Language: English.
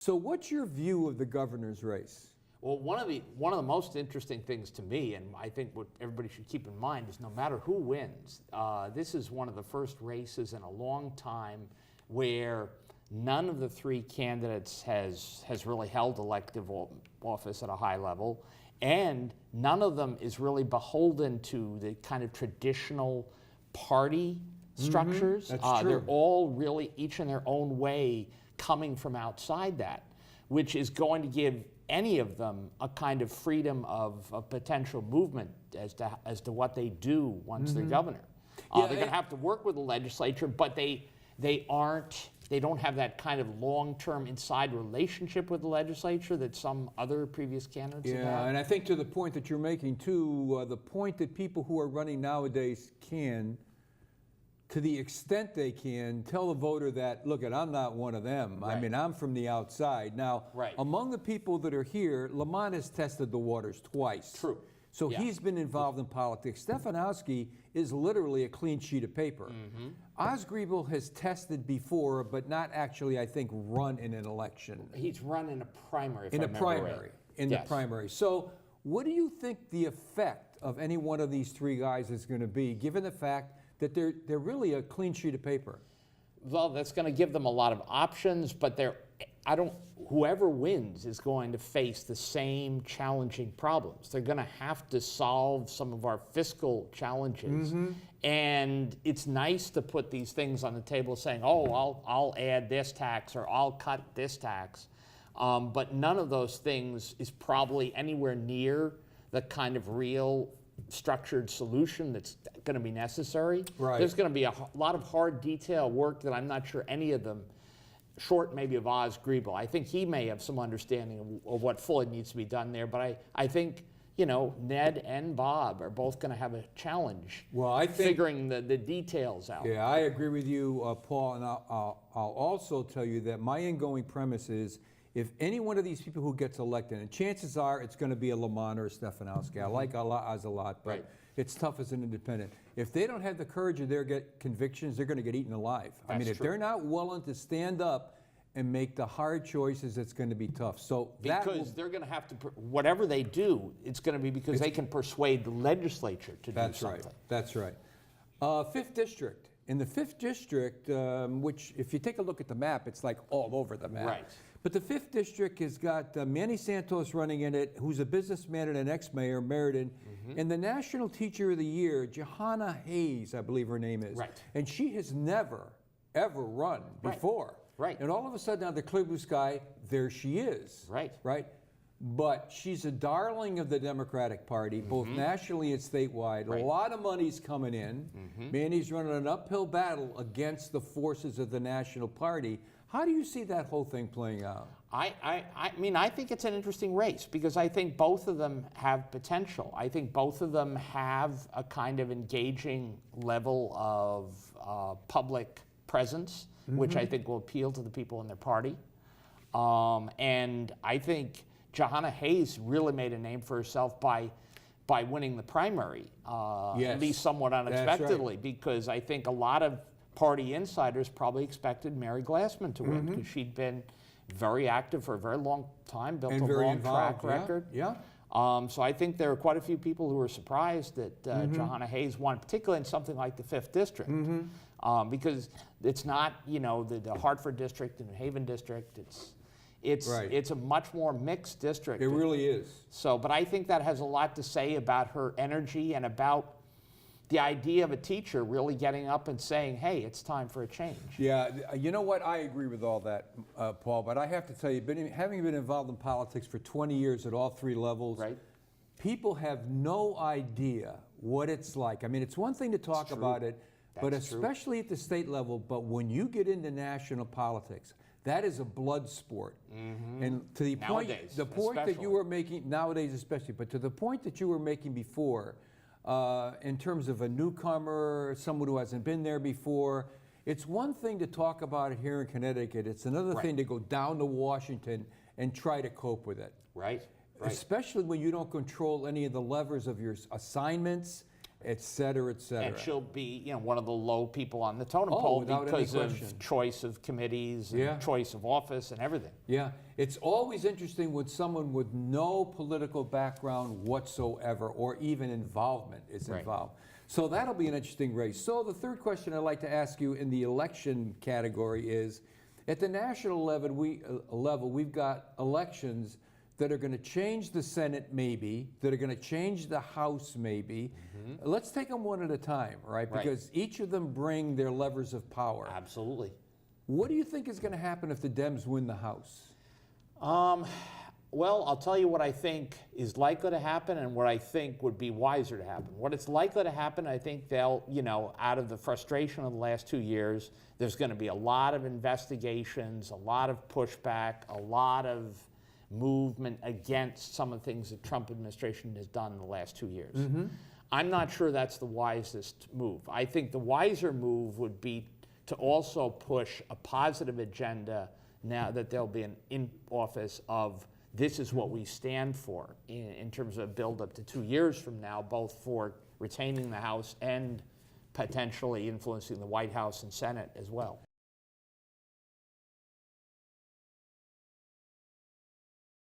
So what's your view of the governor's race? Well, one of the most interesting things to me, and I think what everybody should keep in mind, is no matter who wins, this is one of the first races in a long time where none of the three candidates has really held elective office at a high level, and none of them is really beholden to the kind of traditional party structures. That's true. They're all really, each in their own way, coming from outside that, which is going to give any of them a kind of freedom of potential movement as to what they do once they're governor. They're going to have to work with the legislature, but they don't have that kind of long-term inside relationship with the legislature that some other previous candidates have had. Yeah, and I think to the point that you're making too, the point that people who are running nowadays can, to the extent they can, tell the voter that, look, I'm not one of them. Right. I mean, I'm from the outside. Now, among the people that are here, Lamont has tested the waters twice. True. So he's been involved in politics. Stefanowski is literally a clean sheet of paper. Osgriebel has tested before, but not actually, I think, run in an election. He's run in a primary. In a primary. In the primary. So what do you think the effect of any one of these three guys is going to be, given the fact that they're really a clean sheet of paper? Well, that's going to give them a lot of options, but whoever wins is going to face the same challenging problems. They're going to have to solve some of our fiscal challenges. And it's nice to put these things on the table saying, oh, I'll add this tax or I'll cut this tax. But none of those things is probably anywhere near the kind of real structured solution that's going to be necessary. Right. There's going to be a lot of hard detail work that I'm not sure any of them, short maybe of Osgriebel. I think he may have some understanding of what fully needs to be done there, but I think, you know, Ned and Bob are both going to have a challenge figuring the details out. Yeah, I agree with you, Paul, and I'll also tell you that my ingoing premise is if any one of these people who gets elected, and chances are it's going to be a Lamont or a Stefanowski. I like Oz a lot, but it's tough as an independent. If they don't have the courage of their convictions, they're going to get eaten alive. That's I mean, if they're not willing to stand up and make the hard choices, it's going to be tough. So because they're going to have to, whatever they do, it's going to be because they can persuade the legislature to do something. That's right. 5th District. In the 5th District, which if you take a look at the map, it's like all over the map. Right. But the 5th District has got Manny Santos running in it, who's a businessman and an ex-mayor, Meriden, and the National Teacher of the Year, Johanna Hayes, I believe her name is. Right. And she has never, ever run before. Right. And all of a sudden, out of the clear blue sky, there she is. Right. Right. But she's a darling of the Democratic Party, both nationally and statewide. A lot of money's coming in. Manny's running an uphill battle against the forces of the National Party. How do you see that whole thing playing out? I mean, I think it's an interesting race because I think both of them have potential. I think both of them have a kind of engaging level of public presence, which I think will appeal to the people in their party. And I think Johanna Hayes really made a name for herself by winning the primary, at least somewhat unexpectedly, because I think a lot of party insiders probably expected Mary Glassman to win because she'd been very active for a very long time, built a long track record. So I think there are quite a few people who were surprised that Johanna Hayes won, particularly in something like the 5th District, because it's not, you know, the Hartford District and the Haven District. It's a much more mixed district. It really is. So, but I think that has a lot to say about her energy and about the idea of a teacher really getting up and saying, hey, it's time for a change. Yeah, you know what? I agree with all that, Paul, but I have to tell you, having been involved in politics for 20 years at all 3 levels, people have no idea what it's like. I mean, it's one thing to talk about it, but especially at the state level, but when you get into national politics, that is a blood sport. And to the point that you were making, nowadays especially, but to the point that you were making before, in terms of a newcomer, someone who hasn't been there before. It's one thing to talk about it here in Connecticut. It's another thing to go down to Washington and try to cope with it. Right. Especially when you don't control any of the levers of your assignments et cetera, et cetera. And she'll be, one of the low people on the totem Oh, pole without any because question. of choice of committees and Yeah. choice of office and everything. Yeah, it's always interesting when someone with no political background whatsoever or even involvement is Right. involved. So that'll be an interesting race. So the third question I'd like to ask you in the election category is, at the national level, we've got elections that are going to change the Senate maybe, that are going to change the House maybe. Let's take them one at a time, right? Right. Because each of them bring their levers of power. Absolutely. What do you think is going to happen if the Dems win the House? Well, I'll tell you what I think is likely to happen and what I think would be wiser to happen. What it's likely to happen, I think they'll, out of the frustration of the last 2 years, there's going to be a lot of investigations, a lot of pushback, a lot of movement against some of the things the Trump administration has done in the last 2 years. I'm not sure that's the wisest move. I think the wiser move would be to also push a positive agenda now that there'll be an in office of this is what we stand for in terms of build up to 2 years from now, both for retaining the House and potentially influencing the White House and Senate as well.